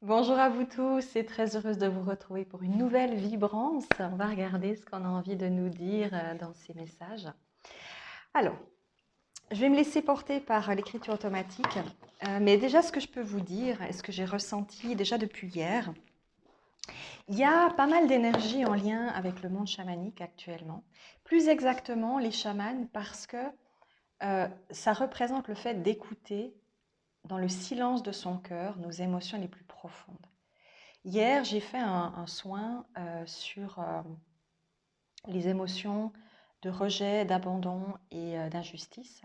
Bonjour à vous tous, c'est très heureuse de vous retrouver pour une nouvelle vibrance. On va regarder ce qu'on a envie de nous dire dans ces messages. Alors, je vais me laisser porter par l'écriture automatique, mais déjà ce que je peux vous dire et ce que j'ai ressenti déjà depuis hier, il y a pas mal d'énergie en lien avec le monde chamanique actuellement. Plus exactement, les chamans, parce que ça représente le fait d'écouter dans le silence de son cœur nos émotions les plus profondes. Hier, j'ai fait un soin sur les émotions de rejet, d'abandon et d'injustice.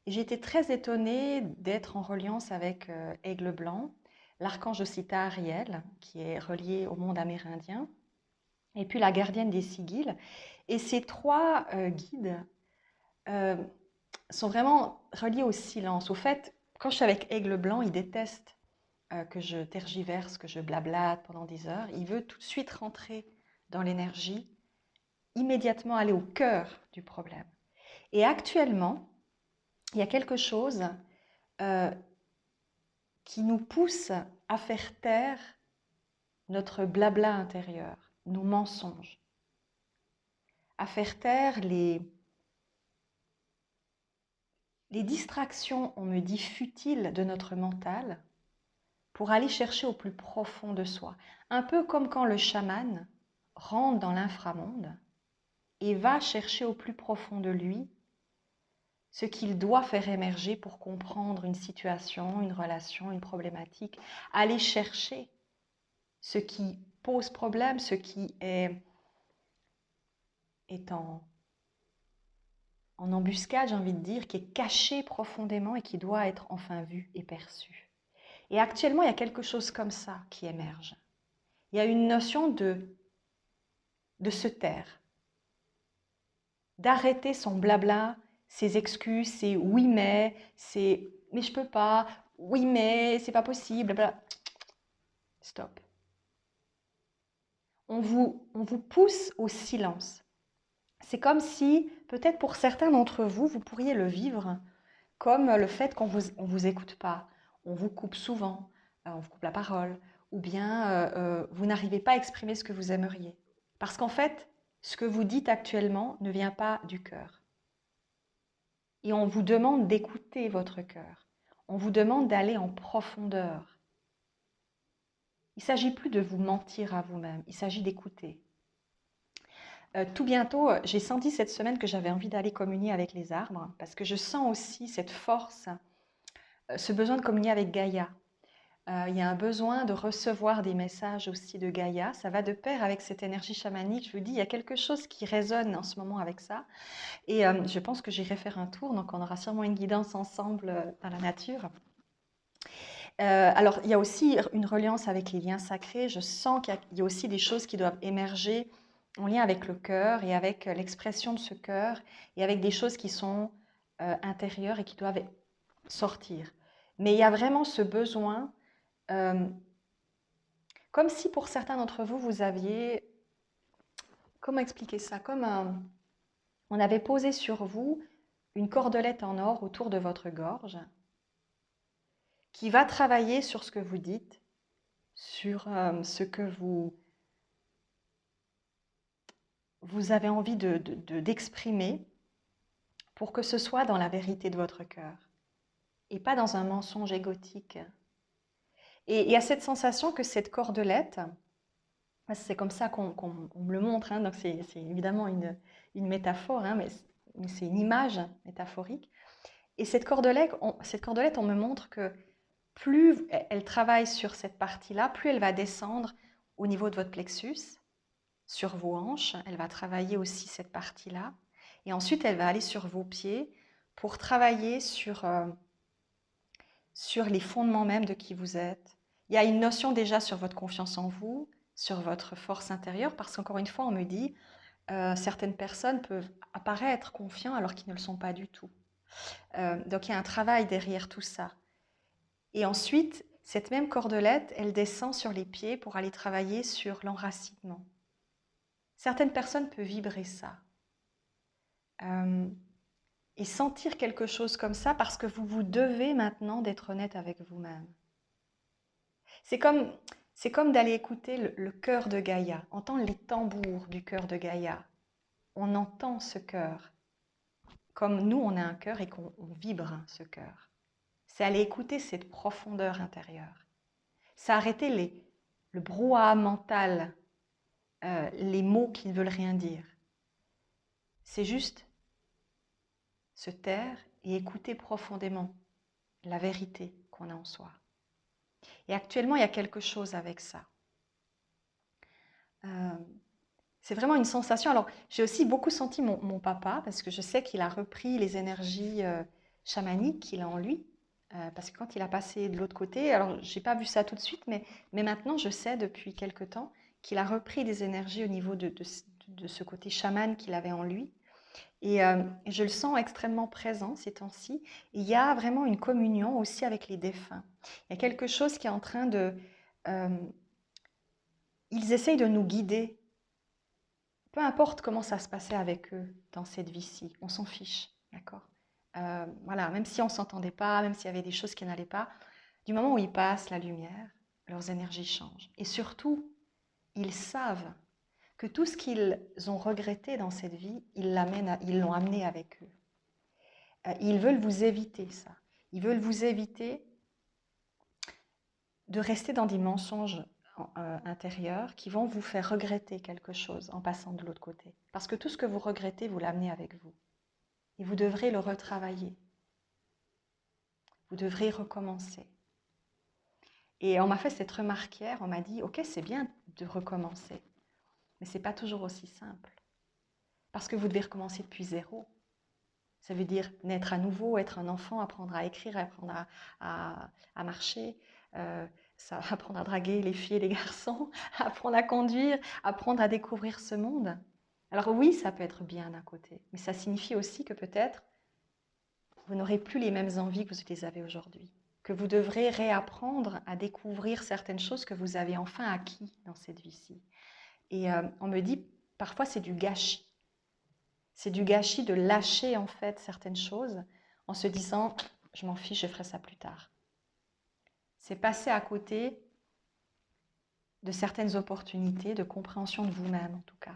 Et j'ai été très étonnée d'être en reliance avec Aigle Blanc, l'archange Ossita Ariel, qui est relié au monde amérindien, et puis la gardienne des sigils. Et ces trois guides euh, sont vraiment reliés au silence. Au fait, quand je suis avec Aigle Blanc, il déteste que je tergiverse, que je blablate pendant des heures. Il veut tout de suite rentrer dans l'énergie, immédiatement aller au cœur du problème. Et actuellement, il y a quelque chose euh, qui nous pousse à faire taire notre blabla intérieur, nos mensonges, à faire taire les distractions, on me dit, futiles de notre mental pour aller chercher au plus profond de soi. Un peu comme quand le chaman rentre dans l'inframonde et va chercher au plus profond de lui ce qu'il doit faire émerger pour comprendre une situation, une relation, une problématique, aller chercher ce qui pose problème, ce qui est en embuscade, j'ai envie de dire, qui est caché profondément et qui doit être enfin vu et perçu. Et actuellement, il y a quelque chose comme ça qui émerge. Il y a une notion de se taire, d'arrêter son blabla, ses excuses, ses oui mais je peux pas, oui mais c'est pas possible, blabla. Stop. On vous pousse au silence. C'est comme si, peut-être pour certains d'entre vous, vous pourriez le vivre comme le fait qu'on vous écoute pas, on vous coupe souvent, on vous coupe la parole, ou bien vous n'arrivez pas à exprimer ce que vous aimeriez. Parce qu'en fait, ce que vous dites actuellement ne vient pas du cœur. Et on vous demande d'écouter votre cœur. On vous demande d'aller en profondeur. Il ne s'agit plus de vous mentir à vous-même, il s'agit d'écouter. Tout bientôt, j'ai senti cette semaine que j'avais envie d'aller communier avec les arbres, parce que je sens aussi cette force, ce besoin de communier avec Gaïa. Il y a un besoin de recevoir des messages aussi de Gaïa. Ça va de pair avec cette énergie chamanique. Je vous dis, il y a quelque chose qui résonne en ce moment avec ça. Et je pense que j'irai faire un tour, donc on aura sûrement une guidance ensemble dans la nature. Alors, il y a aussi une reliance avec les liens sacrés. Je sens qu'il y a aussi des choses qui doivent émerger en lien avec le cœur et avec l'expression de ce cœur et avec des choses qui sont intérieures et qui doivent sortir. Mais il y a vraiment ce besoin, euh, comme si pour certains d'entre vous, vous aviez, comment expliquer ça, on avait posé sur vous une cordelette en or autour de votre gorge qui va travailler sur ce que vous dites, sur ce que vous avez envie d'exprimer pour que ce soit dans la vérité de votre cœur et pas dans un mensonge égotique. Et il y a cette sensation que cette cordelette, c'est comme ça qu'on me le montre, hein, donc c'est évidemment une métaphore, hein, mais c'est une image métaphorique. Et cette cordelette, on me montre que plus elle travaille sur cette partie-là, plus elle va descendre au niveau de votre plexus, sur vos hanches, elle va travailler aussi cette partie-là. Et ensuite, elle va aller sur vos pieds pour travailler sur les fondements même de qui vous êtes. Il y a une notion déjà sur votre confiance en vous, sur votre force intérieure, parce qu'encore une fois, on me dit, certaines personnes peuvent apparaître confiants alors qu'ils ne le sont pas du tout. Donc il y a un travail derrière tout ça. Et ensuite, cette même cordelette, elle descend sur les pieds pour aller travailler sur l'enracinement. Certaines personnes peuvent vibrer ça. Euh, et sentir quelque chose comme ça parce que vous vous devez maintenant d'être honnête avec vous-même. C'est comme, c'est comme d'aller écouter le cœur de Gaïa, entendre les tambours du cœur de Gaïa. On entend ce cœur, comme nous, on a un cœur et qu'on vibre ce cœur. C'est aller écouter cette profondeur intérieure. C'est arrêter le brouhaha mental, les mots qui ne veulent rien dire. C'est juste se taire et écouter profondément la vérité qu'on a en soi. Et actuellement, il y a quelque chose avec ça. C'est vraiment une sensation. Alors, j'ai aussi beaucoup senti mon papa, parce que je sais qu'il a repris les énergies chamaniques qu'il a en lui. Parce que quand il a passé de l'autre côté, alors je n'ai pas vu ça tout de suite, mais maintenant je sais depuis quelque temps qu'il a repris des énergies au niveau de ce côté chaman qu'il avait en lui. Et je le sens extrêmement présent ces temps-ci. Il y a vraiment une communion aussi avec les défunts. Il y a quelque chose qui est en train de... ils essayent de nous guider. Peu importe comment ça se passait avec eux dans cette vie-ci, on s'en fiche, d'accord? Voilà, même si on ne s'entendait pas, même s'il y avait des choses qui n'allaient pas, du moment où ils passent la lumière, leurs énergies changent. Et surtout, ils savent que tout ce qu'ils ont regretté dans cette vie, ils l'ont amené avec eux. Ils veulent vous éviter ça. Ils veulent vous éviter de rester dans des mensonges intérieurs qui vont vous faire regretter quelque chose en passant de l'autre côté. Parce que tout ce que vous regrettez, vous l'amenez avec vous. Et vous devrez le retravailler. Vous devrez recommencer. Et on m'a fait cette remarque hier, on m'a dit, ok, c'est bien de recommencer, mais ce n'est pas toujours aussi simple. Parce que vous devez recommencer depuis zéro. Ça veut dire naître à nouveau, être un enfant, apprendre à écrire, apprendre à marcher, apprendre à draguer les filles et les garçons, apprendre à conduire, apprendre à découvrir ce monde. Alors oui, ça peut être bien d'un côté, mais ça signifie aussi que peut-être vous n'aurez plus les mêmes envies que vous les avez aujourd'hui, que vous devrez réapprendre à découvrir certaines choses que vous avez enfin acquis dans cette vie-ci. Et on me dit, parfois c'est du gâchis. C'est du gâchis de lâcher en fait certaines choses en se disant « je m'en fiche, je ferai ça plus tard ». C'est passer à côté de certaines opportunités, de compréhension de vous-même en tout cas.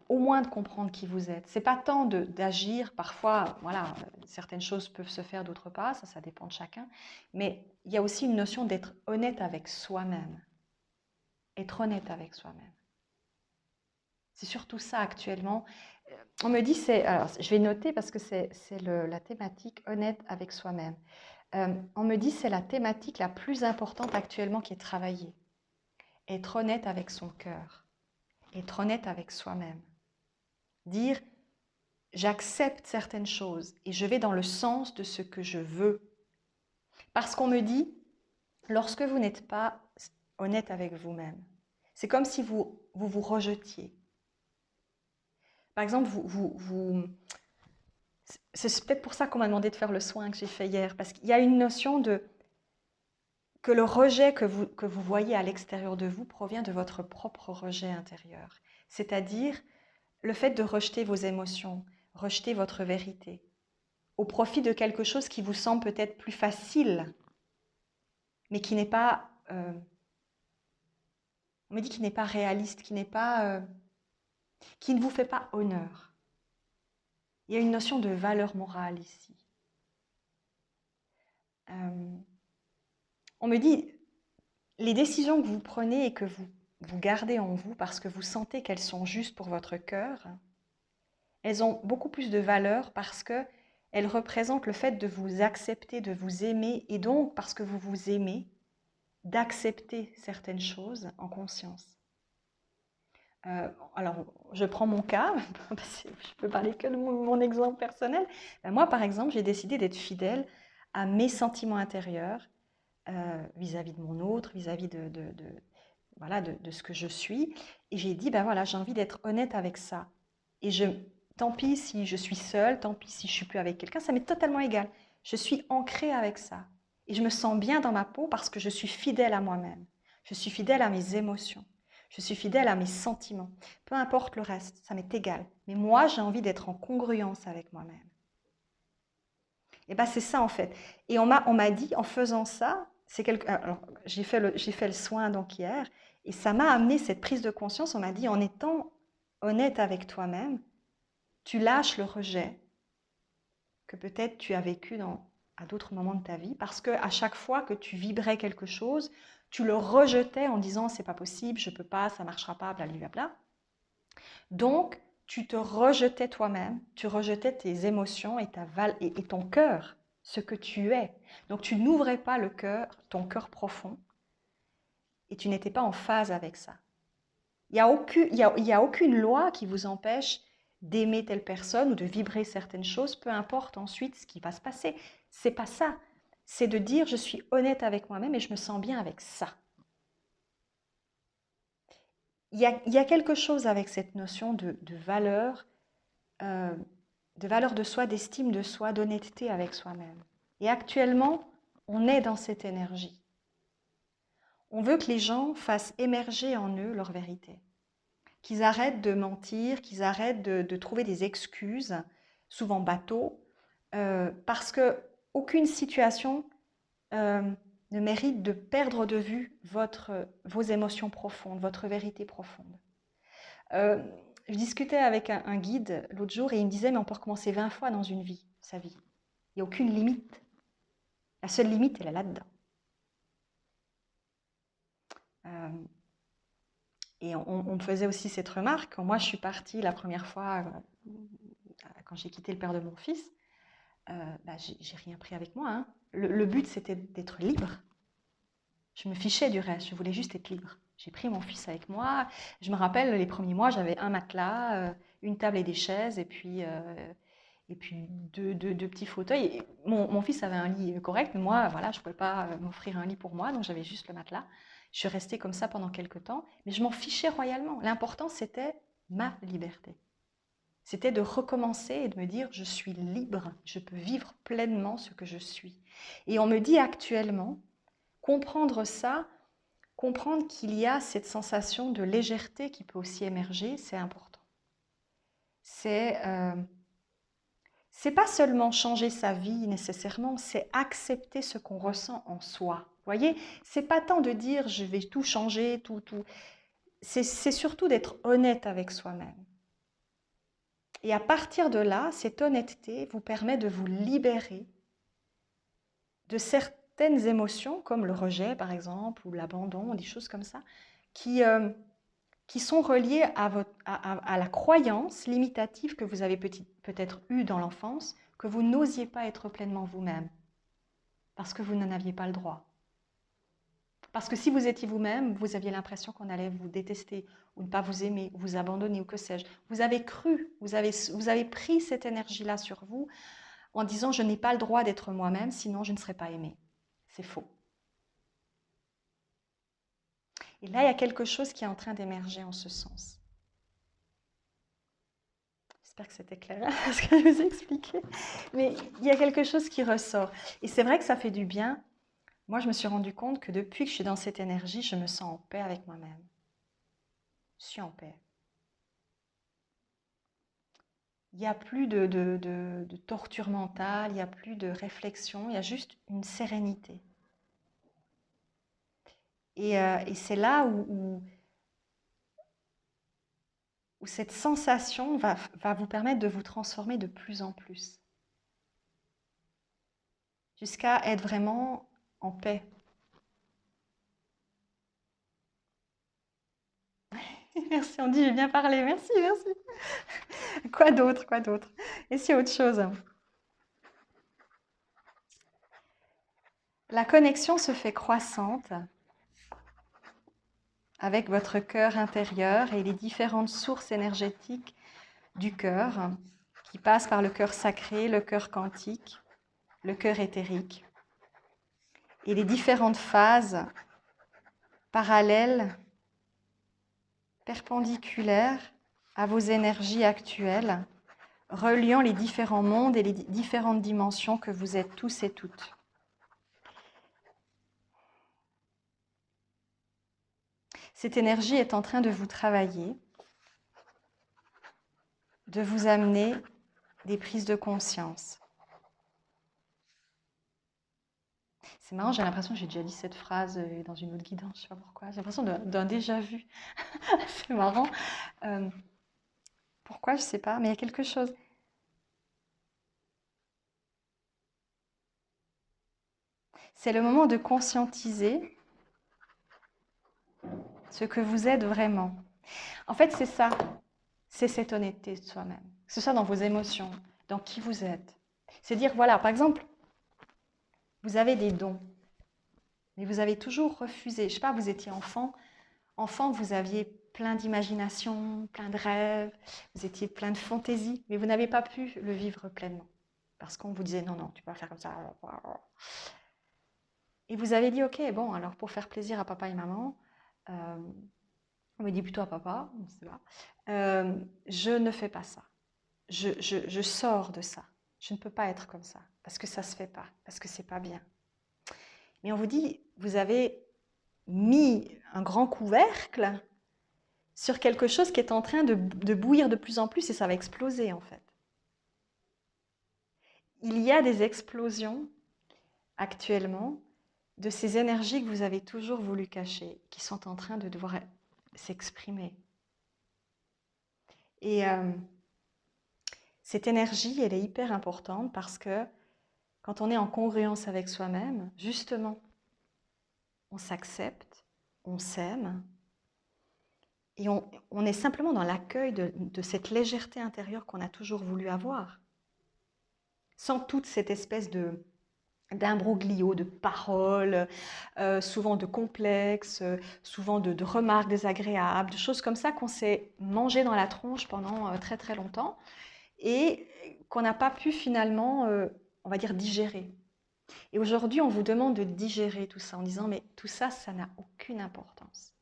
Au moins de comprendre qui vous êtes. Ce n'est pas tant d'agir, parfois, voilà, certaines choses peuvent se faire, d'autres pas, ça dépend de chacun, mais il y a aussi une notion d'être honnête avec soi-même. Être honnête avec soi-même. C'est surtout ça actuellement. On me dit, alors je vais noter parce que c'est la thématique honnête avec soi-même. On me dit c'est la thématique la plus importante actuellement qui est travaillée. Être honnête avec son cœur. Être honnête avec soi-même. Dire, j'accepte certaines choses et je vais dans le sens de ce que je veux. Parce qu'on me dit, lorsque vous n'êtes pas honnête avec vous-même, c'est comme si vous rejetiez. Par exemple, c'est peut-être pour ça qu'on m'a demandé de faire le soin que j'ai fait hier, parce qu'il y a une notion que le rejet que vous voyez à l'extérieur de vous provient de votre propre rejet intérieur. C'est-à-dire le fait de rejeter vos émotions, rejeter votre vérité, au profit de quelque chose qui vous semble peut-être plus facile, mais qui n'est pas, on me dit qu'il n'est pas réaliste, qui ne vous fait pas honneur. Il y a une notion de valeur morale ici. On me dit, les décisions que vous prenez et que vous gardez en vous parce que vous sentez qu'elles sont justes pour votre cœur, elles ont beaucoup plus de valeur parce qu'elles représentent le fait de vous accepter, de vous aimer, et donc, parce que vous vous aimez, d'accepter certaines choses en conscience. Alors, je prends mon cas, parce que je peux parler que de mon exemple personnel. Moi, par exemple, j'ai décidé d'être fidèle à mes sentiments intérieurs vis-à-vis de mon autre, vis-à-vis voilà, de ce que je suis. Et j'ai dit, ben voilà, j'ai envie d'être honnête avec ça. Et tant pis si je suis seule, tant pis si je ne suis plus avec quelqu'un, ça m'est totalement égal. Je suis ancrée avec ça. Et je me sens bien dans ma peau parce que je suis fidèle à moi-même. Je suis fidèle à mes émotions. Je suis fidèle à mes sentiments. Peu importe le reste, ça m'est égal. Mais moi, j'ai envie d'être en congruence avec moi-même. Et bien, c'est ça en fait. Et on m'a dit, en faisant ça, Alors, j'ai fait le soin donc hier, et ça m'a amené cette prise de conscience. On m'a dit, en étant honnête avec toi-même, tu lâches le rejet que peut-être tu as vécu à d'autres moments de ta vie, parce que à chaque fois que tu vibrais quelque chose, tu le rejetais en disant c'est pas possible, je peux pas, ça marchera pas, blablabla. Donc, tu te rejetais toi-même, tu rejetais tes émotions et ton cœur, ce que tu es. Donc, tu n'ouvrais pas le cœur, ton cœur profond, et tu n'étais pas en phase avec ça. Il y a aucune loi qui vous empêche d'aimer telle personne ou de vibrer certaines choses, peu importe ensuite ce qui va se passer. C'est pas ça. C'est de dire je suis honnête avec moi-même et je me sens bien avec ça. Il y a quelque chose avec cette notion euh, de valeur de soi, d'estime de soi, d'honnêteté avec soi-même. Et actuellement, on est dans cette énergie. On veut que les gens fassent émerger en eux leur vérité. Qu'ils arrêtent de mentir, qu'ils arrêtent de trouver des excuses, souvent bateaux, parce qu'aucune situation ne mérite de perdre de vue vos émotions profondes, votre vérité profonde. Je discutais avec un guide l'autre jour et il me disait, mais on peut recommencer 20 fois dans une vie, sa vie. Il n'y a aucune limite. La seule limite, elle est là-dedans. Euh, et on me faisait aussi cette remarque. Quand moi, je suis partie la première fois, quand j'ai quitté le père de mon fils, j'ai rien pris avec moi. Hein. Le but, c'était d'être libre. Je me fichais du reste, je voulais juste être libre. J'ai pris mon fils avec moi. Je me rappelle, les premiers mois, j'avais un matelas, une table et des chaises, et puis deux petits fauteuils. Et mon fils avait un lit correct, mais moi, voilà, je ne pouvais pas m'offrir un lit pour moi, donc j'avais juste le matelas. Je suis restée comme ça pendant quelques temps, mais je m'en fichais royalement. L'important, c'était ma liberté. C'était de recommencer et de me dire, je suis libre, je peux vivre pleinement ce que je suis. Et on me dit actuellement, comprendre ça, comprendre qu'il y a cette sensation de légèreté qui peut aussi émerger, c'est important. C'est pas seulement changer sa vie nécessairement, c'est accepter ce qu'on ressent en soi. Vous voyez, c'est pas tant de dire je vais tout changer, tout. C'est surtout d'être honnête avec soi-même. Et à partir de là, cette honnêteté vous permet de vous libérer de certaines émotions, comme le rejet par exemple, ou l'abandon, des choses comme ça, qui sont reliées à la croyance limitative que vous avez peut-être eue dans l'enfance, que vous n'osiez pas être pleinement vous-même, parce que vous n'en aviez pas le droit. Parce que si vous étiez vous-même, vous aviez l'impression qu'on allait vous détester, ou ne pas vous aimer, ou vous abandonner, ou que sais-je. Vous avez cru, vous avez pris cette énergie-là sur vous, en disant « je n'ai pas le droit d'être moi-même, sinon je ne serai pas aimée ». C'est faux. Et là, il y a quelque chose qui est en train d'émerger en ce sens. J'espère que c'était clair ce que je vous ai expliqué. Mais il y a quelque chose qui ressort. Et c'est vrai que ça fait du bien. Moi, je me suis rendu compte que depuis que je suis dans cette énergie, je me sens en paix avec moi-même. Je suis en paix. Il n'y a plus de torture mentale, il n'y a plus de réflexion, il y a juste une sérénité. Et c'est là où cette sensation va vous permettre de vous transformer de plus en plus, jusqu'à être vraiment en paix. Merci Andy, j'ai bien parlé. Merci, merci. Quoi d'autre, quoi d'autre? Et c'est autre chose. La connexion se fait croissante avec votre cœur intérieur et les différentes sources énergétiques du cœur qui passent par le cœur sacré, le cœur quantique, le cœur éthérique et les différentes phases parallèles, perpendiculaires à vos énergies actuelles, reliant les différents mondes et les différentes dimensions que vous êtes tous et toutes. Cette énergie est en train de vous travailler, de vous amener des prises de conscience. C'est marrant, j'ai l'impression que j'ai déjà dit cette phrase dans une autre guidance, je ne sais pas pourquoi. J'ai l'impression d'un déjà vu. C'est marrant. Euh, pourquoi, je ne sais pas, mais il y a quelque chose. C'est le moment de conscientiser ce que vous êtes vraiment. En fait, c'est ça. C'est cette honnêteté de soi-même. Que ce soit dans vos émotions, dans qui vous êtes. C'est dire, voilà, par exemple, vous avez des dons, mais vous avez toujours refusé. Je ne sais pas, vous étiez enfant. Enfant, vous aviez plein d'imagination, plein de rêves, vous étiez plein de fantaisie, mais vous n'avez pas pu le vivre pleinement. Parce qu'on vous disait, non, non, tu peux pas faire comme ça. Et vous avez dit, ok, bon, alors pour faire plaisir à papa et maman, on me dit plutôt à papa, je ne sais pas, je ne fais pas ça. Je sors de ça. Je ne peux pas être comme ça, parce que ça ne se fait pas, parce que c'est pas bien. Mais on vous dit, vous avez mis un grand couvercle sur quelque chose qui est en train de bouillir de plus en plus et ça va exploser en fait. Il y a des explosions actuellement de ces énergies que vous avez toujours voulu cacher, qui sont en train de devoir s'exprimer. Et cette énergie, elle est hyper importante parce que quand on est en congruence avec soi-même, justement, on s'accepte, on s'aime, et on est simplement dans l'accueil de cette légèreté intérieure qu'on a toujours voulu avoir. Sans toute cette espèce d'imbroglio, de paroles, souvent de complexes, souvent de remarques désagréables, de choses comme ça qu'on s'est mangé dans la tronche pendant très très longtemps et qu'on n'a pas pu finalement, on va dire, digérer. Et aujourd'hui, on vous demande de digérer tout ça en disant, mais tout ça, ça n'a aucune importance.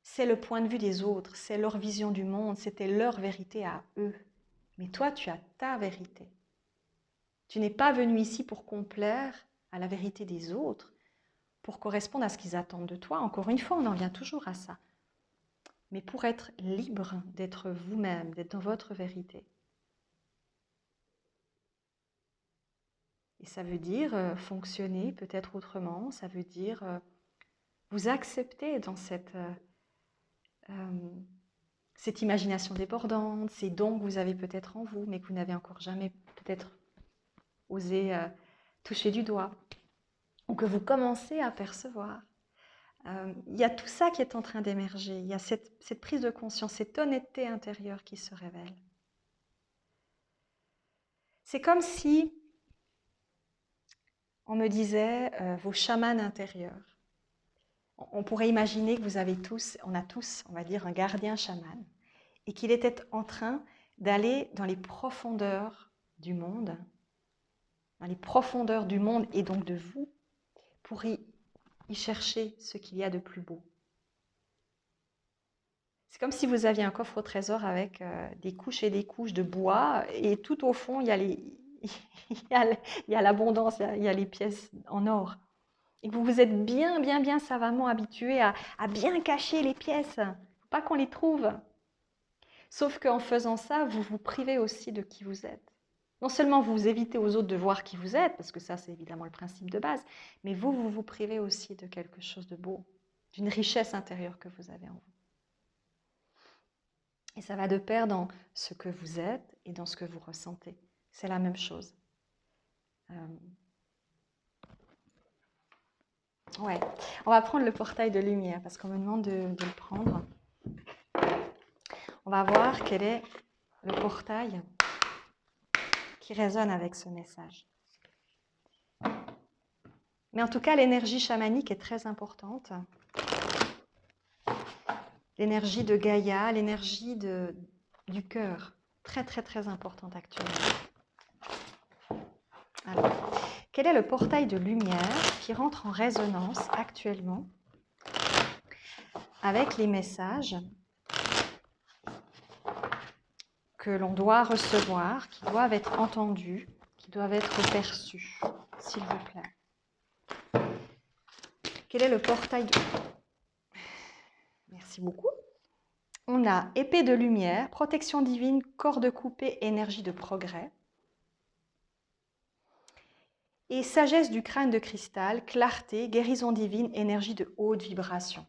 C'est le point de vue des autres, c'est leur vision du monde, c'était leur vérité à eux. Mais toi, tu as ta vérité. Tu n'es pas venu ici pour complaire à la vérité des autres, pour correspondre à ce qu'ils attendent de toi. Encore une fois, on en vient toujours à ça. Mais pour être libre d'être vous-même, d'être dans votre vérité. Et ça veut dire fonctionner peut-être autrement, ça veut dire vous accepter dans cette imagination débordante, ces dons que vous avez peut-être en vous, mais que vous n'avez encore jamais peut-être osé toucher du doigt, ou que vous commencez à percevoir. Il y a tout ça qui est en train d'émerger, il y a cette prise de conscience, cette honnêteté intérieure qui se révèle. C'est comme si on me disait vos chamans intérieurs. On pourrait imaginer que vous avez tous, on a tous, on va dire, un gardien chaman, et qu'il était en train d'aller dans les profondeurs du monde, et donc de vous, pour y chercher ce qu'il y a de plus beau. C'est comme si vous aviez un coffre au trésor avec des couches et des couches de bois, et tout au fond, il y a l'abondance, il y a les pièces en or. Et que vous vous êtes bien savamment habitué à bien cacher les pièces, faut pas qu'on les trouve. Sauf qu'en faisant ça, vous vous privez aussi de qui vous êtes. Non seulement vous évitez aux autres de voir qui vous êtes, parce que ça c'est évidemment le principe de base, mais vous vous privez aussi de quelque chose de beau, d'une richesse intérieure que vous avez en vous. Et ça va de pair dans ce que vous êtes et dans ce que vous ressentez. C'est la même chose. Ouais, on va prendre le portail de lumière parce qu'on me demande de le prendre. On va voir quel est le portail qui résonne avec ce message. Mais en tout cas, l'énergie chamanique est très importante. L'énergie de Gaïa, l'énergie du cœur, très importante actuellement. Alors, quel est le portail de lumière qui rentre en résonance actuellement avec les messages que l'on doit recevoir, qui doivent être entendus, qui doivent être perçus, s'il vous plaît. Quel est le portail de... Merci beaucoup. On a épée de lumière, protection divine, corde coupée, énergie de progrès. Et sagesse du crâne de cristal, clarté, guérison divine, énergie de haute vibration.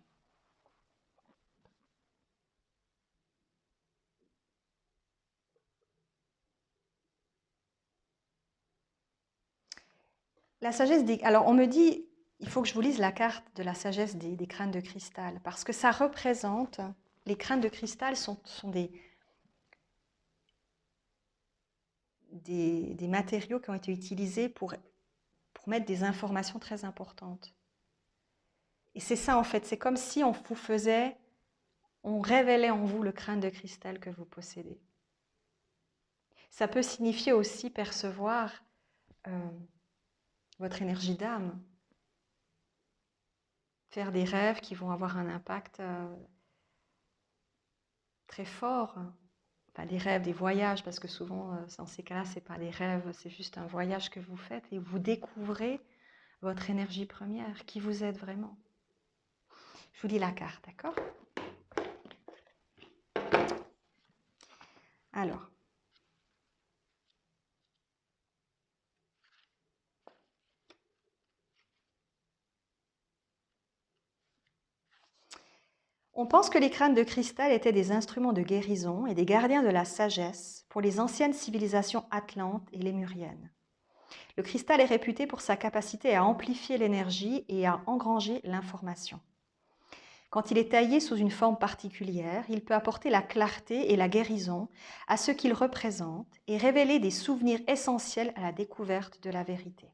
La sagesse des... Alors, on me dit, il faut que je vous lise la carte de la sagesse des crânes de cristal, parce que ça représente... Les crânes de cristal sont des matériaux qui ont été utilisés pour mettre des informations très importantes. Et c'est ça, en fait, c'est comme si on vous faisait... On révélait en vous le crâne de cristal que vous possédez. Ça peut signifier aussi percevoir votre énergie d'âme, faire des rêves qui vont avoir un impact très fort. Pas des rêves, des voyages, parce que souvent, dans ces cas-là, ce n'est pas des rêves, c'est juste un voyage que vous faites et vous découvrez votre énergie première, qui vous êtes vraiment. Je vous lis la carte, d'accord? Alors, on pense que les crânes de cristal étaient des instruments de guérison et des gardiens de la sagesse pour les anciennes civilisations atlantes et lémuriennes. Le cristal est réputé pour sa capacité à amplifier l'énergie et à engranger l'information. Quand il est taillé sous une forme particulière, il peut apporter la clarté et la guérison à ce qu'il représente et révéler des souvenirs essentiels à la découverte de la vérité.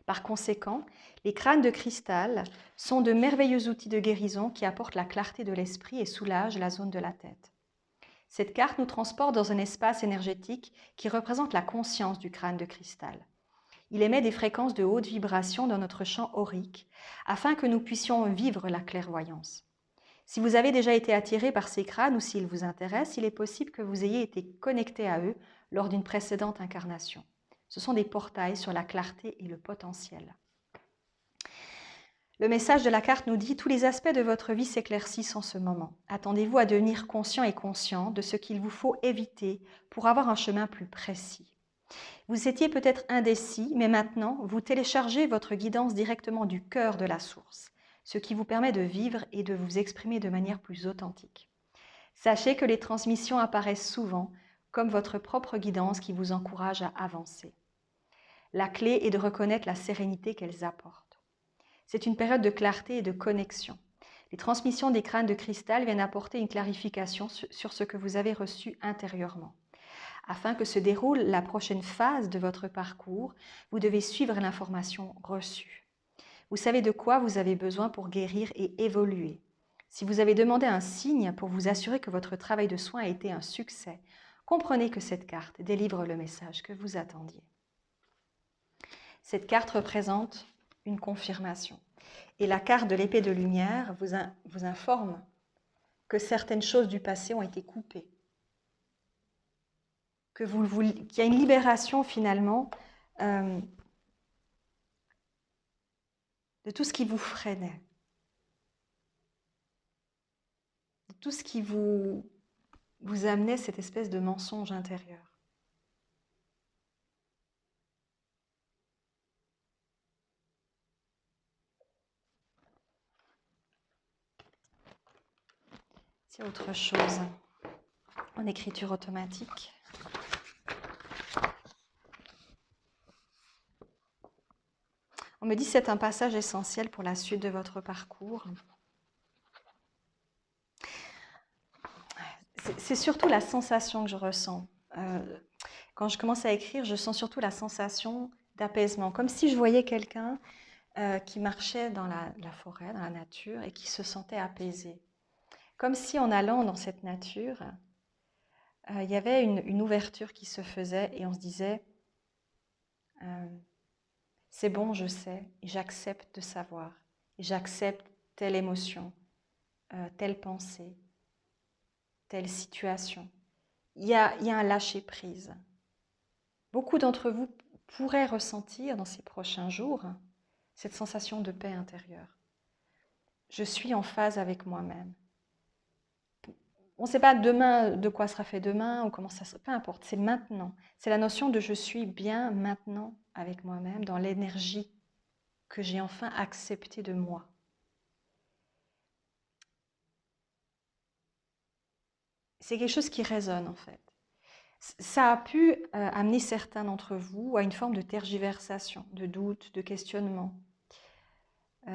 Par conséquent, les crânes de cristal sont de merveilleux outils de guérison qui apportent la clarté de l'esprit et soulagent la zone de la tête. Cette carte nous transporte dans un espace énergétique qui représente la conscience du crâne de cristal. Il émet des fréquences de haute vibration dans notre champ aurique afin que nous puissions vivre la clairvoyance. Si vous avez déjà été attiré par ces crânes ou s'ils vous intéressent, il est possible que vous ayez été connecté à eux lors d'une précédente incarnation. Ce sont des portails sur la clarté et le potentiel. Le message de la carte nous dit « Tous les aspects de votre vie s'éclaircissent en ce moment. Attendez-vous à devenir conscient et conscient de ce qu'il vous faut éviter pour avoir un chemin plus précis. » Vous étiez peut-être indécis, mais maintenant, vous téléchargez votre guidance directement du cœur de la source, ce qui vous permet de vivre et de vous exprimer de manière plus authentique. Sachez que les transmissions apparaissent souvent comme votre propre guidance qui vous encourage à avancer. La clé est de reconnaître la sérénité qu'elles apportent. C'est une période de clarté et de connexion. Les transmissions des crânes de cristal viennent apporter une clarification sur ce que vous avez reçu intérieurement. Afin que se déroule la prochaine phase de votre parcours, vous devez suivre l'information reçue. Vous savez de quoi vous avez besoin pour guérir et évoluer. Si vous avez demandé un signe pour vous assurer que votre travail de soin a été un succès, comprenez que cette carte délivre le message que vous attendiez. Cette carte représente une confirmation. Et la carte de l'épée de lumière vous informe que certaines choses du passé ont été coupées. Qu'il y a une libération finalement de tout ce qui vous freinait, de tout ce qui vous amenait cette espèce de mensonge intérieur. C'est autre chose en écriture automatique. On me dit que c'est un passage essentiel pour la suite de votre parcours. C'est surtout la sensation que je ressens. Quand je commence à écrire, je sens surtout la sensation d'apaisement, comme si je voyais quelqu'un qui marchait dans la forêt, dans la nature, et qui se sentait apaisé. Comme si en allant dans cette nature, il y avait une ouverture qui se faisait et on se disait c'est bon, je sais, et j'accepte de savoir, et j'accepte telle émotion, telle pensée, telle situation. Il y a un lâcher-prise. Beaucoup d'entre vous pourraient ressentir dans ces prochains jours cette sensation de paix intérieure. Je suis en phase avec moi-même. On ne sait pas demain de quoi sera fait demain ou comment ça sera, peu importe, c'est maintenant. C'est la notion de je suis bien maintenant avec moi-même, dans l'énergie que j'ai enfin acceptée de moi. C'est quelque chose qui résonne en fait. Ça a pu amener certains d'entre vous à une forme de tergiversation, de doute, de questionnement,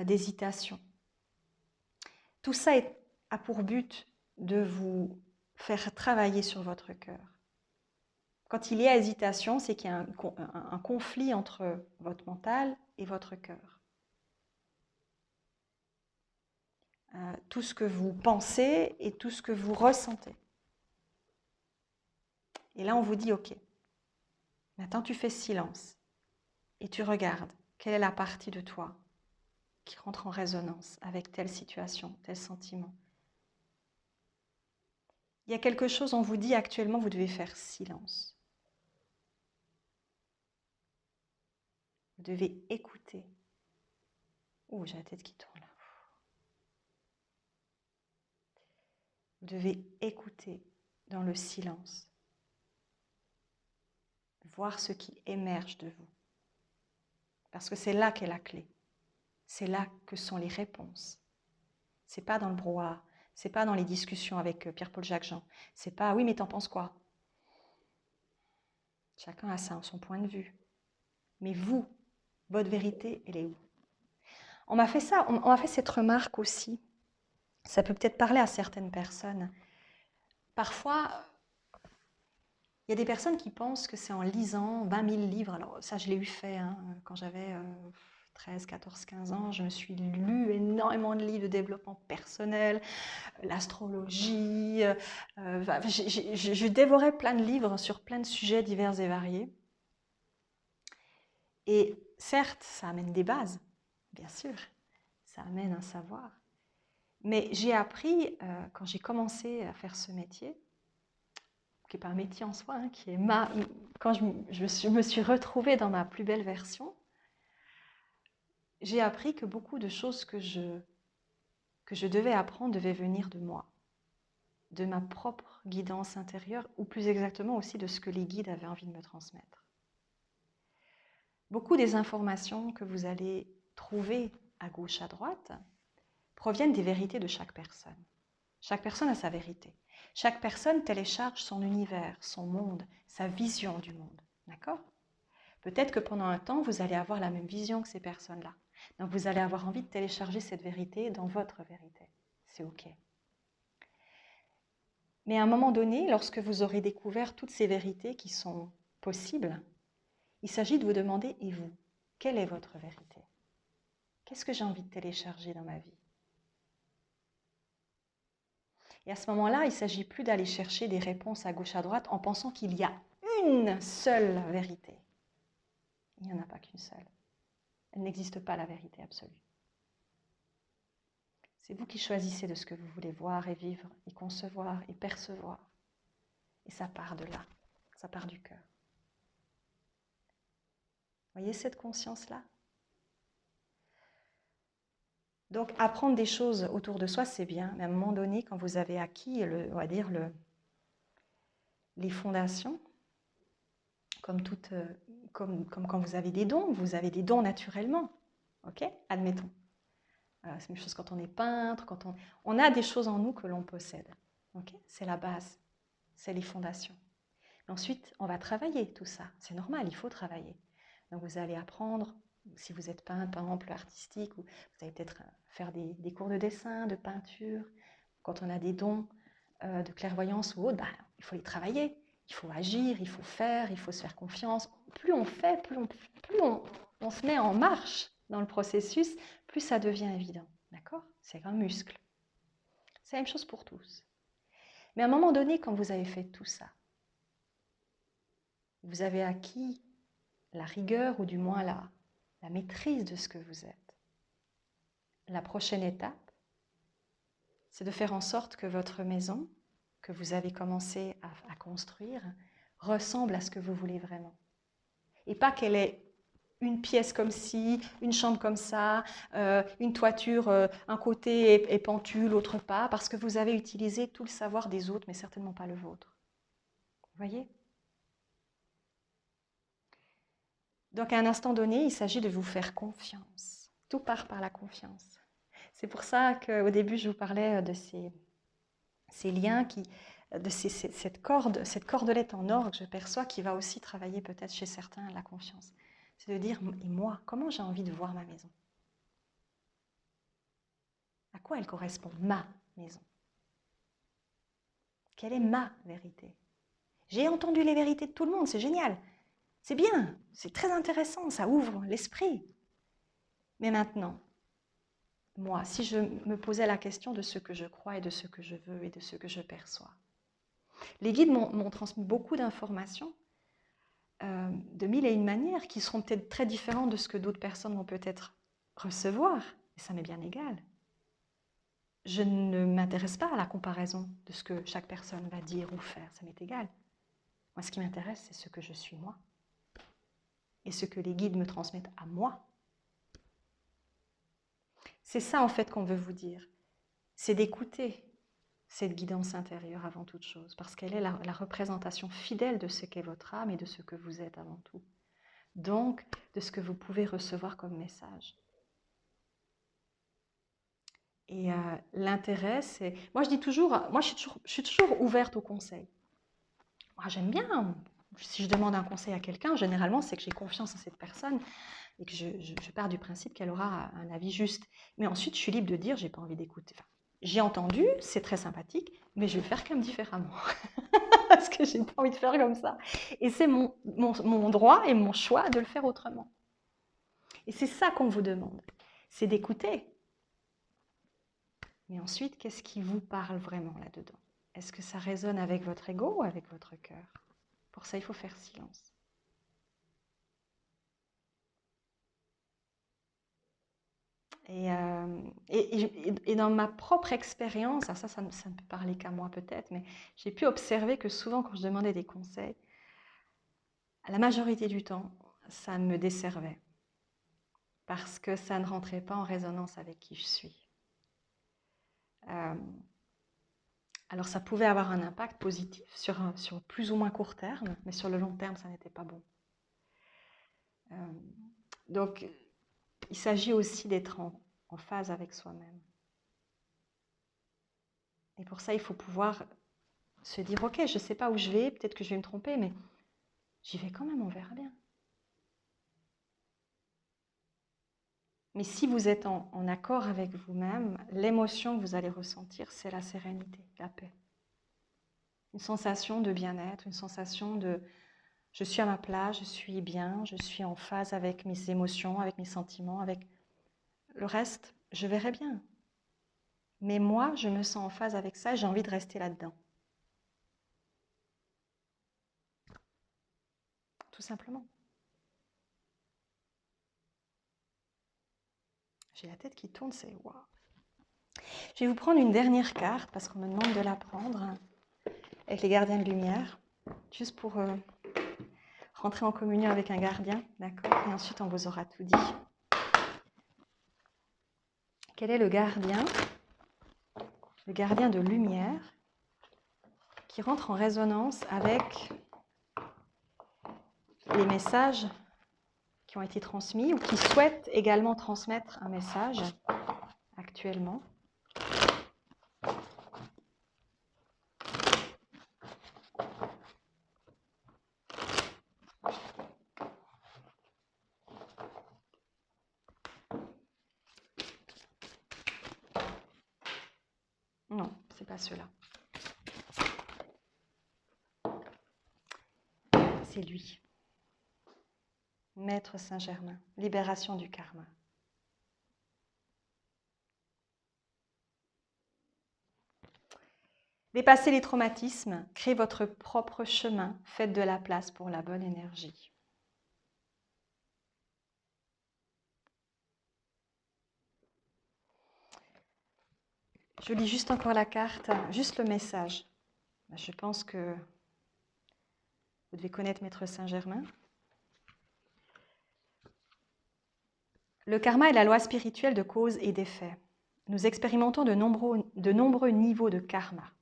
d'hésitation. Tout ça a pour but de vous faire travailler sur votre cœur. Quand il y a hésitation, c'est qu'il y a un conflit entre votre mental et votre cœur. Tout ce que vous pensez et tout ce que vous ressentez. Et là, on vous dit, ok, maintenant tu fais silence et tu regardes quelle est la partie de toi qui rentre en résonance avec telle situation, tel sentiment. Il y a quelque chose, on vous dit actuellement, vous devez faire silence. Vous devez écouter. Oh, j'ai la tête qui tourne là. Vous devez écouter dans le silence. Voir ce qui émerge de vous. Parce que c'est là qu'est la clé. C'est là que sont les réponses. C'est pas dans le brouhaha. C'est pas dans les discussions avec Pierre-Paul Jacques-Jean. C'est pas, oui, mais t'en penses quoi? Chacun a son point de vue. Mais vous, votre vérité, elle est où? On m'a fait ça, on m'a fait cette remarque aussi. Ça peut peut-être parler à certaines personnes. Parfois, il y a des personnes qui pensent que c'est en lisant 20 000 livres. Alors ça, je l'ai eu fait quand j'avais 13, 14, 15 ans. Je me suis lu énormément de livres de développement personnel, l'astrologie. Je dévorais plein de livres sur plein de sujets divers et variés. Et certes, ça amène des bases, bien sûr. Ça amène un savoir. Mais j'ai appris, quand j'ai commencé à faire ce métier, qui n'est pas un métier en soi, qui est quand je me suis retrouvée dans ma plus belle version, j'ai appris que beaucoup de choses que je devais apprendre devaient venir de moi, de ma propre guidance intérieure, ou plus exactement aussi de ce que les guides avaient envie de me transmettre. Beaucoup des informations que vous allez trouver à gauche, à droite, proviennent des vérités de chaque personne. Chaque personne a sa vérité. Chaque personne télécharge son univers, son monde, sa vision du monde. D'accord ? Peut-être que pendant un temps, vous allez avoir la même vision que ces personnes-là. Donc vous allez avoir envie de télécharger cette vérité dans votre vérité. C'est OK. Mais à un moment donné, lorsque vous aurez découvert toutes ces vérités qui sont possibles, il s'agit de vous demander, et vous, quelle est votre vérité? Qu'est-ce que j'ai envie de télécharger dans ma vie? Et à ce moment-là, il ne s'agit plus d'aller chercher des réponses à gauche, à droite en pensant qu'il y a une seule vérité. Il n'y en a pas qu'une seule. Elle n'existe pas, la vérité absolue. C'est vous qui choisissez de ce que vous voulez voir et vivre et concevoir et percevoir. Et ça part de là, ça part du cœur. Voyez cette conscience-là? Donc apprendre des choses autour de soi, c'est bien, mais à un moment donné, quand vous avez acquis, on va dire, les fondations, comme quand vous avez des dons naturellement, ok? Admettons. C'est une chose quand on est peintre, on a des choses en nous que l'on possède, ok? C'est la base, c'est les fondations. Ensuite, on va travailler tout ça, c'est normal, il faut travailler. Donc vous allez apprendre, si vous êtes peintre, par exemple artistique, ou vous allez peut-être faire des cours de dessin, de peinture. Quand on a des dons de clairvoyance ou autre, il faut les travailler. Il faut agir, il faut faire, il faut se faire confiance. Plus on fait, plus on se met en marche dans le processus, plus ça devient évident. D'accord? C'est un muscle. C'est la même chose pour tous. Mais à un moment donné, quand vous avez fait tout ça, vous avez acquis la rigueur ou du moins la maîtrise de ce que vous êtes. La prochaine étape, c'est de faire en sorte que votre maison, que vous avez commencé à construire, ressemble à ce que vous voulez vraiment. Et pas qu'elle ait une pièce comme ci, une chambre comme ça, une toiture, un côté est pentu, l'autre pas, parce que vous avez utilisé tout le savoir des autres, mais certainement pas le vôtre. Vous voyez ? Donc à un instant donné, il s'agit de vous faire confiance. Tout part par la confiance. C'est pour ça qu'au début, je vous parlais de ces liens, de cette cordelette en or que je perçois, qui va aussi travailler peut-être chez certains la confiance. C'est de dire, et moi, comment j'ai envie de voir ma maison? À quoi elle correspond, ma maison? Quelle est ma vérité? J'ai entendu les vérités de tout le monde, c'est génial. C'est bien, c'est très intéressant, ça ouvre l'esprit. Mais maintenant, moi, si je me posais la question de ce que je crois et de ce que je veux et de ce que je perçois, les guides m'ont transmis beaucoup d'informations de mille et une manières qui seront peut-être très différentes de ce que d'autres personnes vont peut-être recevoir. Et ça m'est bien égal. Je ne m'intéresse pas à la comparaison de ce que chaque personne va dire ou faire, ça m'est égal. Moi, ce qui m'intéresse, c'est ce que je suis moi. Et ce que les guides me transmettent à moi. C'est ça, en fait, qu'on veut vous dire. C'est d'écouter cette guidance intérieure avant toute chose, parce qu'elle est la représentation fidèle de ce qu'est votre âme et de ce que vous êtes avant tout. Donc, de ce que vous pouvez recevoir comme message. Et l'intérêt, c'est... Moi, je dis toujours, moi, je suis toujours ouverte aux conseils. Moi, j'aime bien. Si je demande un conseil à quelqu'un, généralement, c'est que j'ai confiance en cette personne et que je pars du principe qu'elle aura un avis juste. Mais ensuite, je suis libre de dire, j'ai pas envie d'écouter. Enfin, j'ai entendu, c'est très sympathique, mais je vais faire comme différemment. Parce que j'ai pas envie de faire comme ça. Et c'est mon droit et mon choix de le faire autrement. Et c'est ça qu'on vous demande. C'est d'écouter. Mais ensuite, qu'est-ce qui vous parle vraiment là-dedans? Est-ce que ça résonne avec votre ego ou avec votre cœur? Pour ça, il faut faire silence. Et dans ma propre expérience, ça ne peut parler qu'à moi peut-être, mais j'ai pu observer que souvent quand je demandais des conseils, la majorité du temps, ça me desservait. Parce que ça ne rentrait pas en résonance avec qui je suis. Alors ça pouvait avoir un impact positif sur plus ou moins court terme, mais sur le long terme, ça n'était pas bon. Donc, il s'agit aussi d'être en phase avec soi-même. Et pour ça, il faut pouvoir se dire, ok, je ne sais pas où je vais, peut-être que je vais me tromper, mais j'y vais quand même, on verra bien. Mais si vous êtes en accord avec vous-même, l'émotion que vous allez ressentir, c'est la sérénité, la paix. Une sensation de bien-être, une sensation de je suis à ma place, je suis bien, je suis en phase avec mes émotions, avec mes sentiments, avec le reste, je verrai bien. Mais moi, je me sens en phase avec ça et j'ai envie de rester là-dedans. Tout simplement. J'ai la tête qui tourne, c'est waouh. Je vais vous prendre une dernière carte parce qu'on me demande de la prendre avec les gardiens de lumière, juste pour rentrer en communion avec un gardien, d'accord? Et ensuite, on vous aura tout dit. Quel est le gardien de lumière qui rentre en résonance avec les messages qui ont été transmis ou qui souhaitent également transmettre un message actuellement? Non, c'est pas ceux-là. C'est lui. Maître Saint-Germain, libération du karma. Dépassez les traumatismes, créez votre propre chemin, faites de la place pour la bonne énergie. Je lis juste encore la carte, juste le message. Je pense que vous devez connaître Maître Saint-Germain. Le karma est la loi spirituelle de cause et d'effet. Nous expérimentons de nombreux niveaux de karma.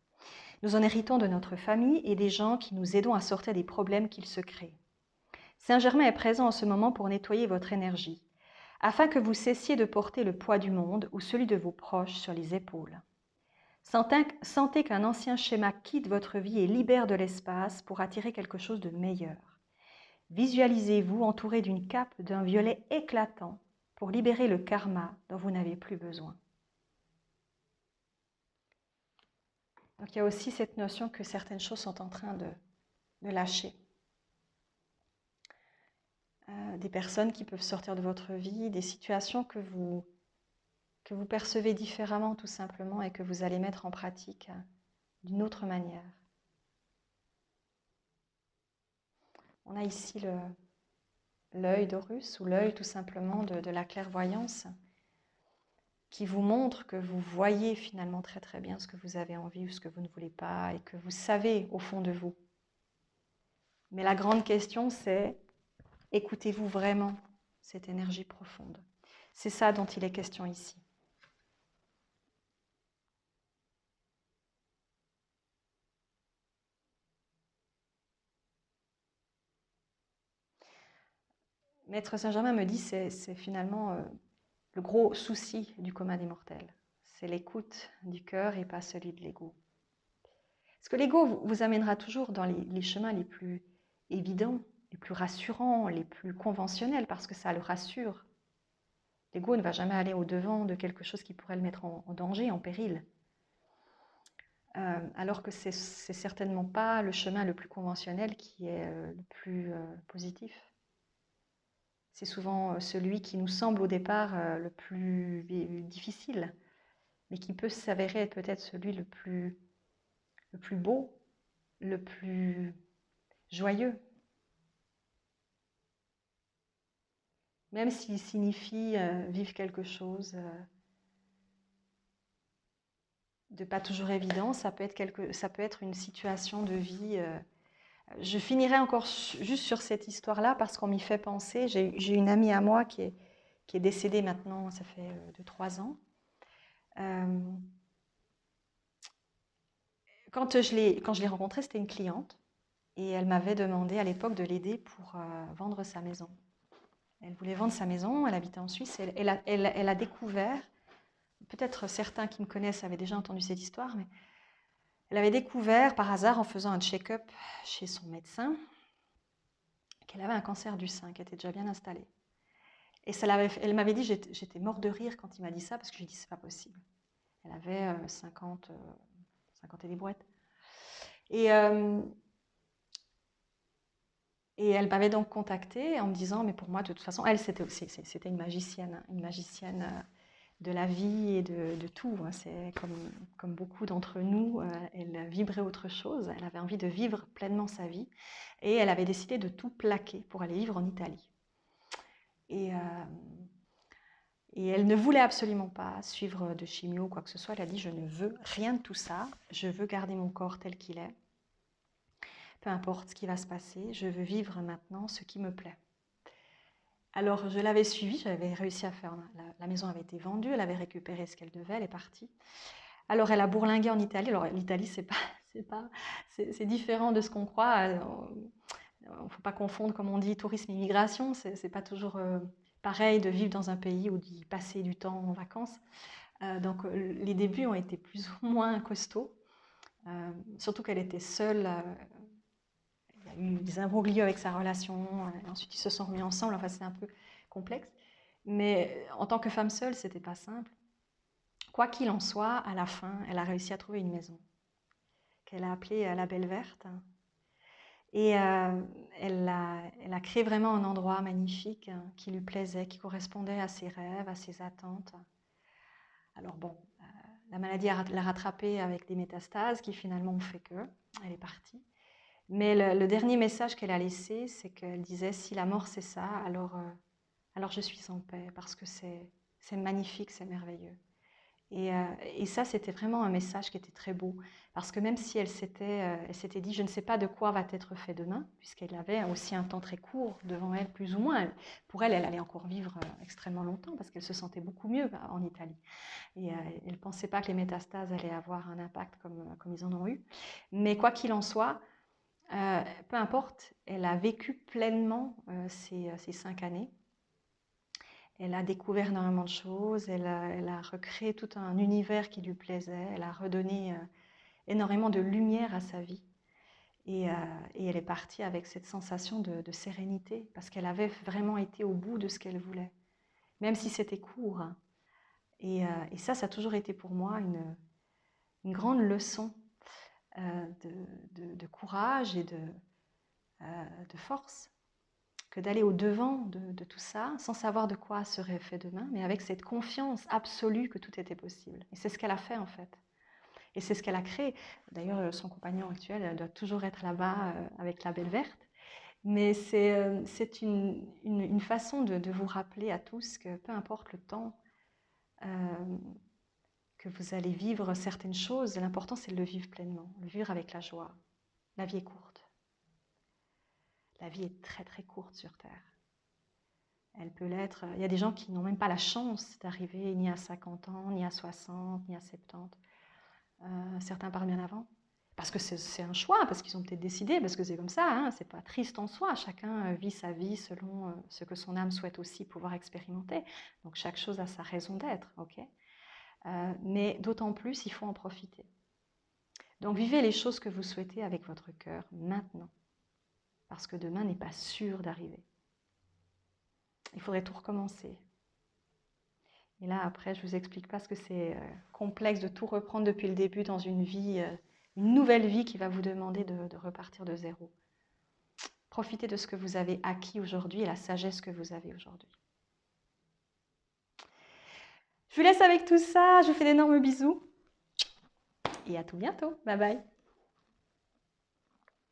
Nous en héritons de notre famille et des gens qui nous aidons à sortir des problèmes qu'ils se créent. Saint-Germain est présent en ce moment pour nettoyer votre énergie, afin que vous cessiez de porter le poids du monde ou celui de vos proches sur les épaules. Sentez qu'un ancien schéma quitte votre vie et libère de l'espace pour attirer quelque chose de meilleur. Visualisez-vous entouré d'une cape d'un violet éclatant pour libérer le karma dont vous n'avez plus besoin. Donc il y a aussi cette notion que certaines choses sont en train de lâcher. Des personnes qui peuvent sortir de votre vie, des situations que vous percevez différemment tout simplement et que vous allez mettre en pratique d'une autre manière. On a ici l'œil d'Horus ou l'œil tout simplement de la clairvoyance qui vous montre que vous voyez finalement très très bien ce que vous avez envie ou ce que vous ne voulez pas et que vous savez au fond de vous. Mais la grande question c'est, écoutez-vous vraiment cette énergie profonde? C'est ça dont il est question ici. Maître Saint-Germain me dit c'est finalement le gros souci du commun des mortels. C'est l'écoute du cœur et pas celui de l'ego. Parce que l'ego vous amènera toujours dans les chemins les plus évidents, les plus rassurants, les plus conventionnels, parce que ça le rassure. L'ego ne va jamais aller au-devant de quelque chose qui pourrait le mettre en danger, en péril. Alors que c'est certainement pas le chemin le plus conventionnel qui est le plus positif. C'est souvent celui qui nous semble au départ le plus difficile, mais qui peut s'avérer être peut-être celui le plus beau, le plus joyeux. Même s'il signifie vivre quelque chose de pas toujours évident, ça peut être une situation de vie. Je finirai encore juste sur cette histoire-là parce qu'on m'y fait penser. J'ai une amie à moi qui est décédée maintenant, ça fait 2-3 ans. Quand je l'ai rencontrée, c'était une cliente et elle m'avait demandé à l'époque de l'aider pour vendre sa maison. Elle voulait vendre sa maison, elle habitait en Suisse, elle a découvert, peut-être certains qui me connaissent avaient déjà entendu cette histoire, mais elle avait découvert par hasard en faisant un check-up chez son médecin qu'elle avait un cancer du sein qui était déjà bien installé. Et elle m'avait dit, j'étais mort de rire quand il m'a dit ça, parce que je lui ai dit, c'est pas possible. Elle avait 50 et des brouettes. Et elle m'avait donc contactée en me disant, mais pour moi, de toute façon, elle, c'était une magicienne de la vie et de tout. C'est comme beaucoup d'entre nous, elle vibrait autre chose. Elle avait envie de vivre pleinement sa vie. Et elle avait décidé de tout plaquer pour aller vivre en Italie. Et elle ne voulait absolument pas suivre de chimio ou quoi que ce soit. Elle a dit, je ne veux rien de tout ça. Je veux garder mon corps tel qu'il est. Peu importe ce qui va se passer, je veux vivre maintenant ce qui me plaît. Alors, je l'avais suivie, j'avais réussi à faire... La maison avait été vendue, elle avait récupéré ce qu'elle devait, elle est partie. Alors, elle a bourlingué en Italie. Alors, l'Italie, c'est différent de ce qu'on croit. Il ne faut pas confondre, comme on dit, tourisme et immigration. C'est pas toujours pareil de vivre dans un pays ou d'y passer du temps en vacances. Donc, les débuts ont été plus ou moins costauds. Surtout qu'elle était seule. Il y a eu des imbroglios avec sa relation. Ensuite, ils se sont remis ensemble. Enfin, c'est un peu complexe. Mais en tant que femme seule, c'était pas simple. Quoi qu'il en soit, à la fin, elle a réussi à trouver une maison qu'elle a appelée la Belle Verte. Et elle a créé vraiment un endroit magnifique qui lui plaisait, qui correspondait à ses rêves, à ses attentes. Alors bon, la maladie l'a rattrapée avec des métastases qui finalement ont fait qu'elle est partie. Mais le dernier message qu'elle a laissé, c'est qu'elle disait « Si la mort c'est ça, alors je suis en paix parce que c'est magnifique, c'est merveilleux. » Et ça, c'était vraiment un message qui était très beau. Parce que même si elle s'était dit « Je ne sais pas de quoi va être fait demain », puisqu'elle avait aussi un temps très court devant elle, plus ou moins. Pour elle, elle allait encore vivre extrêmement longtemps parce qu'elle se sentait beaucoup mieux en Italie. Et elle ne pensait pas que les métastases allaient avoir un impact comme ils en ont eu. Mais quoi qu'il en soit, peu importe, elle a vécu pleinement ces 5 années. Elle a découvert énormément de choses, elle a recréé tout un univers qui lui plaisait, elle a redonné énormément de lumière à sa vie. Et elle est partie avec cette sensation de sérénité, parce qu'elle avait vraiment été au bout de ce qu'elle voulait, même si c'était court. Et ça a toujours été pour moi une grande leçon de courage et de force, que d'aller au-devant de tout ça, sans savoir de quoi serait fait demain, mais avec cette confiance absolue que tout était possible. Et c'est ce qu'elle a fait en fait. Et c'est ce qu'elle a créé. D'ailleurs, son compagnon actuel, elle doit toujours être là-bas avec la belle verte. Mais c'est une façon de vous rappeler à tous que peu importe le temps que vous allez vivre certaines choses, l'important c'est de le vivre pleinement, le vivre avec la joie. La vie est courte. La vie est très très courte sur Terre. Elle peut l'être. Il y a des gens qui n'ont même pas la chance d'arriver ni à 50 ans, ni à 60, ni à 70. Certains partent bien avant. Parce que c'est un choix, parce qu'ils ont peut-être décidé, parce que c'est comme ça, hein, c'est pas triste en soi. Chacun vit sa vie selon ce que son âme souhaite aussi pouvoir expérimenter. Donc chaque chose a sa raison d'être, ok. Mais d'autant plus, il faut en profiter. Donc vivez les choses que vous souhaitez avec votre cœur maintenant, parce que demain n'est pas sûr d'arriver. Il faudrait tout recommencer. Et là, après, je ne vous explique pas ce que c'est complexe de tout reprendre depuis le début dans une vie, une nouvelle vie qui va vous demander de repartir de zéro. Profitez de ce que vous avez acquis aujourd'hui et la sagesse que vous avez aujourd'hui. Je vous laisse avec tout ça. Je vous fais d'énormes bisous. Et à tout bientôt. Bye bye.